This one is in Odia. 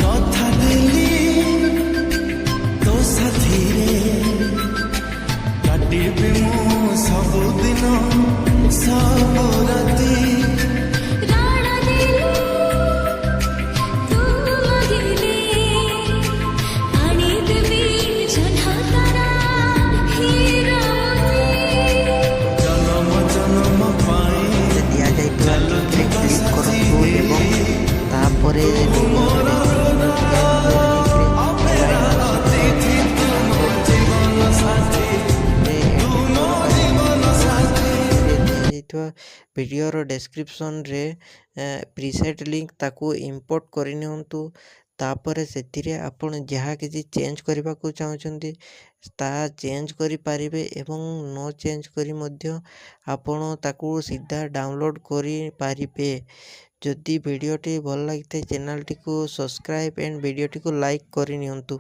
କଥା ଦେଲି ତୋ ସାଥିରେ କାଟିବି ମୁଁ ସବୁଦିନ ସବୁ ରାତି ଜନମ ଜନମ ପାଇଁ ଦିଆଯାଇଥିବା ଲିଙ୍କରେ କ୍ଲିକ୍ କରନ୍ତୁ ଏବଂ ତାପରେ ଦିଆଯାଇଥିବା ଭିଡ଼ିଓର ଡେସ୍କ୍ରିପସନ୍ରେ ପ୍ରିସେଟ୍ ଲିଙ୍କ୍ ତାକୁ ଇମ୍ପୋର୍ଟ କରିନିଅନ୍ତୁ। ତାପରେ ସେଥିରେ ଆପଣ ଯାହା କିଛି ଚେଞ୍ଜ କରିବାକୁ ଚାହୁଁଛନ୍ତି ତାହା ଚେଞ୍ଜ କରିପାରିବେ ଏବଂ ନ ଚେଞ୍ଜ କରି ମଧ୍ୟ ଆପଣ ତାକୁ ସିଧା ଡାଉନଲୋଡ଼୍ କରିପାରିବେ। ଯଦି ଭିଡ଼ିଓଟି ଭଲ ଲାଗିଥାଏ ଚ୍ୟାନେଲଟିକୁ ସବସ୍କ୍ରାଇବ୍ ଆଣ୍ଡ ଭିଡ଼ିଓଟିକୁ ଲାଇକ୍ କରିନିଅନ୍ତୁ।